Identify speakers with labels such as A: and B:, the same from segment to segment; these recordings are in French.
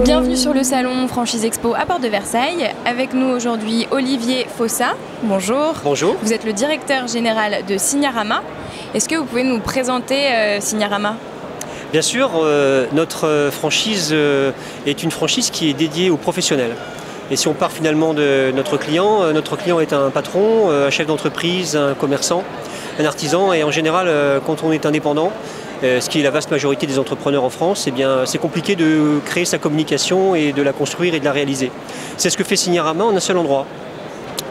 A: Bienvenue sur le salon Franchise Expo à Porte de Versailles. Avec nous aujourd'hui Olivier Fossa. Bonjour.
B: Bonjour.
A: Vous êtes le directeur général de Signarama. Est-ce que vous pouvez nous présenter Signarama ?
B: Bien sûr, notre franchise est une franchise qui est dédiée aux professionnels. Et si on part finalement de notre client est un patron, un chef d'entreprise, un commerçant, un artisan. Et en général, quand on est indépendant, ce qui est la vaste majorité des entrepreneurs en France, eh bien, c'est compliqué de créer sa communication et de la construire et de la réaliser. C'est ce que fait Signarama en un seul endroit.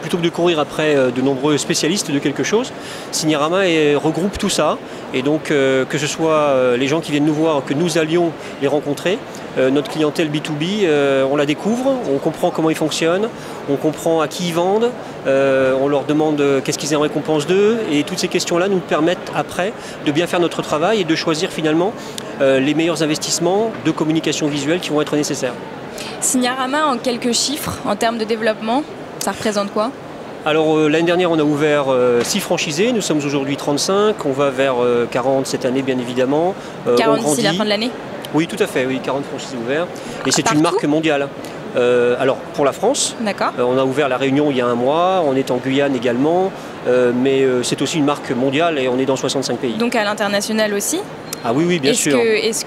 B: Plutôt que de courir après de nombreux spécialistes de quelque chose, Signarama regroupe tout ça. Et donc, que ce soit les gens qui viennent nous voir, que nous allions les rencontrer, notre clientèle B2B, on la découvre, on comprend comment ils fonctionnent, on comprend à qui ils vendent, on leur demande qu'est-ce qu'ils en récompensent d'eux. Et toutes ces questions-là nous permettent après de bien faire notre travail et de choisir finalement les meilleurs investissements de communication visuelle qui vont être nécessaires.
A: Signarama, en quelques chiffres, en termes de développement, ça représente quoi ?
B: Alors l'année dernière on a ouvert 6 franchisés, nous sommes aujourd'hui 35, on va vers 40 cette année bien évidemment.
A: 40 d'ici la fin de l'année ?
B: Oui tout à fait, oui, 40 franchisés ouverts. Et c'est une marque mondiale. Alors pour la France, on a ouvert la Réunion il y a un mois, on est en Guyane également, mais c'est aussi une marque mondiale et on est dans 65 pays.
A: Donc à l'international aussi ?
B: Ah oui, bien sûr.
A: Est-ce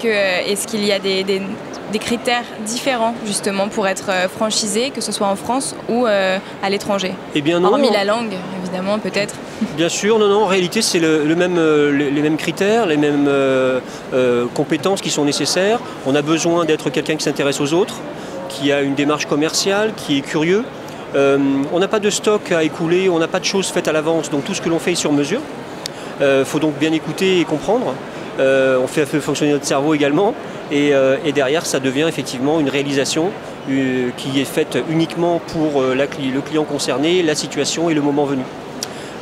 A: qu'il y a des critères différents justement pour être franchisé, que ce soit en France ou à l'étranger?
B: Eh bien non.
A: Hormis la langue, évidemment, peut-être.
B: Bien sûr, non, en réalité c'est les mêmes critères, les mêmes compétences qui sont nécessaires. On a besoin d'être quelqu'un qui s'intéresse aux autres, qui a une démarche commerciale, qui est curieux. On n'a pas de stock à écouler, on n'a pas de choses faites à l'avance, donc tout ce que l'on fait est sur mesure. Faut donc bien écouter et comprendre. On fait fonctionner notre cerveau également et derrière ça devient effectivement une réalisation qui est faite uniquement pour le client concerné, la situation et le moment venu.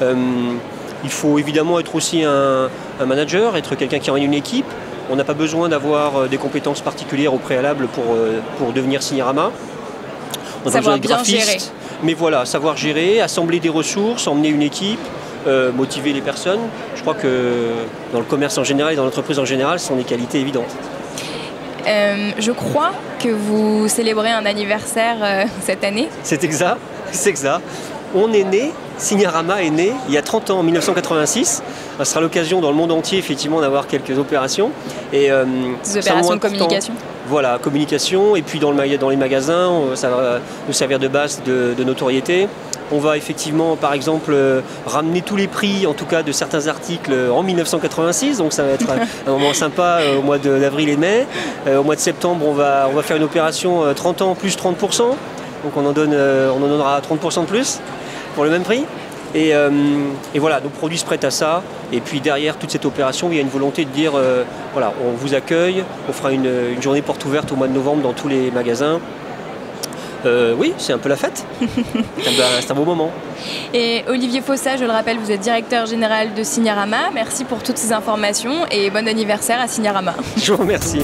B: Il faut évidemment être aussi un manager, être quelqu'un qui a une équipe. On n'a pas besoin d'avoir des compétences particulières au préalable pour devenir Signarama. On a besoin d'être graphiste, mais voilà, savoir gérer, assembler des ressources, emmener une équipe. Motiver les personnes. Je crois que dans le commerce en général et dans l'entreprise en général, ce sont des qualités évidentes.
A: Je crois que vous célébrez un anniversaire cette année.
B: C'est exact. On est né, Signarama est né il y a 30 ans, en 1986. Ce sera l'occasion dans le monde entier effectivement d'avoir quelques opérations. Et,
A: des opérations de communication.
B: Voilà, communication. Et puis dans les magasins, ça va nous servir de base de notoriété. On va effectivement, par exemple, ramener tous les prix, en tout cas de certains articles, en 1986. Donc ça va être un moment sympa au mois d'avril et mai. Au mois de septembre, on va faire une opération 30 ans plus 30%. Donc on en donnera 30% de plus pour le même prix. Et voilà, nos produits se prêtent à ça. Et puis derrière toute cette opération, il y a une volonté de dire, voilà, on vous accueille, on fera une journée porte ouverte au mois de novembre dans tous les magasins. Oui, c'est un peu la fête. C'est un beau moment.
A: Et Olivier Fossa, je le rappelle, vous êtes directeur général de Signarama. Merci pour toutes ces informations et bon anniversaire à Signarama.
B: Je vous remercie.